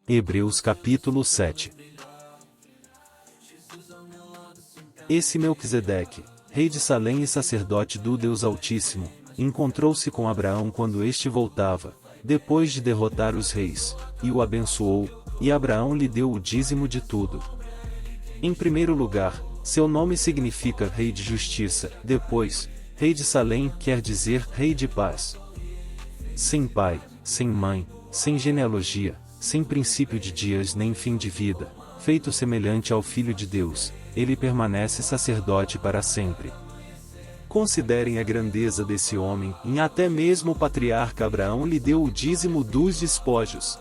Hebreus capítulo 7. Esse Melquisedeque, rei de Salém e sacerdote do Deus Altíssimo, encontrou-se com Abraão quando este voltava, depois de derrotar os reis, e o abençoou, e Abraão lhe deu o dízimo de tudo. Em primeiro lugar, seu nome significa Rei de Justiça, depois, Rei de Salém quer dizer Rei de Paz. Sem pai, sem mãe, sem genealogia, sem princípio de dias nem fim de vida, feito semelhante ao Filho de Deus, ele permanece sacerdote para sempre. Considerem a grandeza desse homem, e até mesmo o patriarca Abraão lhe deu o dízimo dos despojos.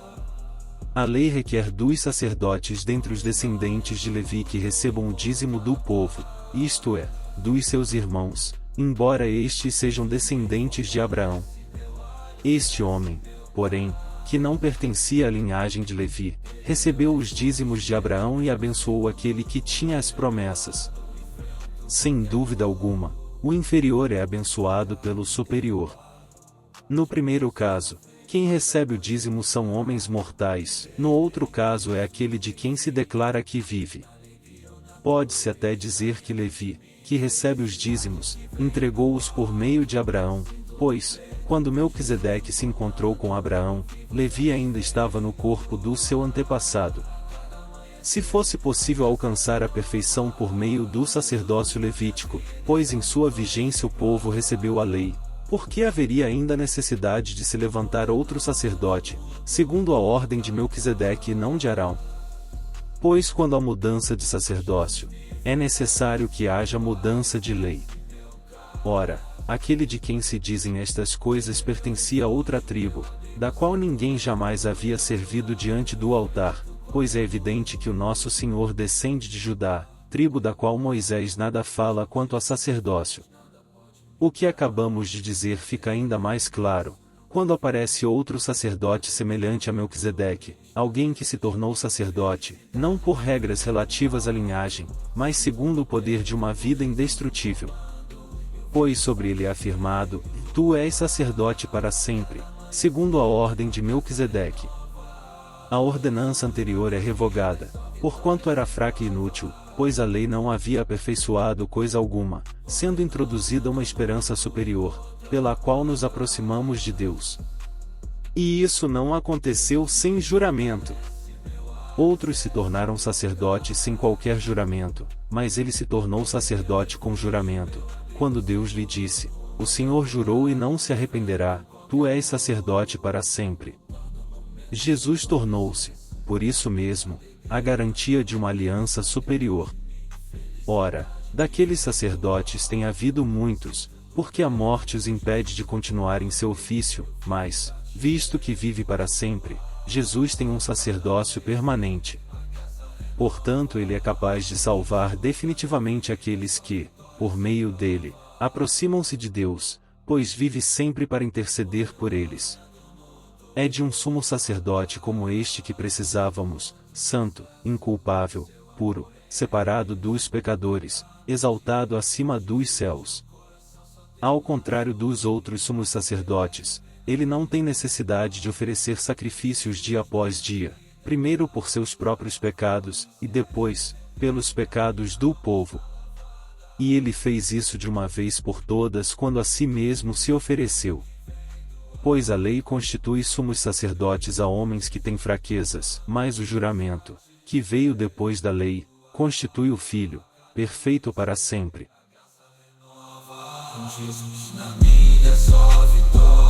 A lei requer dos sacerdotes dentre os descendentes de Levi que recebam o dízimo do povo, isto é, dos seus irmãos, embora estes sejam descendentes de Abraão. Este homem, porém, que não pertencia à linhagem de Levi, recebeu os dízimos de Abraão e abençoou aquele que tinha as promessas. Sem dúvida alguma, o inferior é abençoado pelo superior. No primeiro caso, quem recebe o dízimo são homens mortais, no outro caso é aquele de quem se declara que vive. Pode-se até dizer que Levi, que recebe os dízimos, entregou-os por meio de Abraão, pois, quando Melquisedeque se encontrou com Abraão, Levi ainda estava no corpo do seu antepassado. Se fosse possível alcançar a perfeição por meio do sacerdócio levítico, pois em sua vigência o povo recebeu a lei, por que haveria ainda necessidade de se levantar outro sacerdote, segundo a ordem de Melquisedeque e não de Arão? Pois quando há mudança de sacerdócio, é necessário que haja mudança de lei. Ora, aquele de quem se dizem estas coisas pertencia a outra tribo, da qual ninguém jamais havia servido diante do altar, pois é evidente que o nosso Senhor descende de Judá, tribo da qual Moisés nada fala quanto a sacerdócio. O que acabamos de dizer fica ainda mais claro, quando aparece outro sacerdote semelhante a Melquisedeque, alguém que se tornou sacerdote, não por regras relativas à linhagem, mas segundo o poder de uma vida indestrutível. Pois sobre ele é afirmado, tu és sacerdote para sempre, segundo a ordem de Melquisedeque. A ordenança anterior é revogada, porquanto era fraca e inútil, pois a lei não havia aperfeiçoado coisa alguma, sendo introduzida uma esperança superior, pela qual nos aproximamos de Deus. E isso não aconteceu sem juramento. Outros se tornaram sacerdotes sem qualquer juramento, mas ele se tornou sacerdote com juramento, quando Deus lhe disse, o Senhor jurou e não se arrependerá, tu és sacerdote para sempre. Jesus tornou-se, por isso mesmo, a garantia de uma aliança superior. Ora, daqueles sacerdotes tem havido muitos, porque a morte os impede de continuar em seu ofício, mas, visto que vive para sempre, Jesus tem um sacerdócio permanente. Portanto, ele é capaz de salvar definitivamente aqueles que, por meio dele, aproximam-se de Deus, pois vive sempre para interceder por eles. É de um sumo sacerdote como este que precisávamos, santo, inculpável, puro, separado dos pecadores, exaltado acima dos céus. Ao contrário dos outros sumos sacerdotes, ele não tem necessidade de oferecer sacrifícios dia após dia, primeiro por seus próprios pecados, e depois, pelos pecados do povo. E ele fez isso de uma vez por todas quando a si mesmo se ofereceu. Pois a lei constitui sumos sacerdotes a homens que têm fraquezas, mas o juramento, que veio depois da lei, constitui o Filho, perfeito para sempre. Com Jesus na minha só vitória.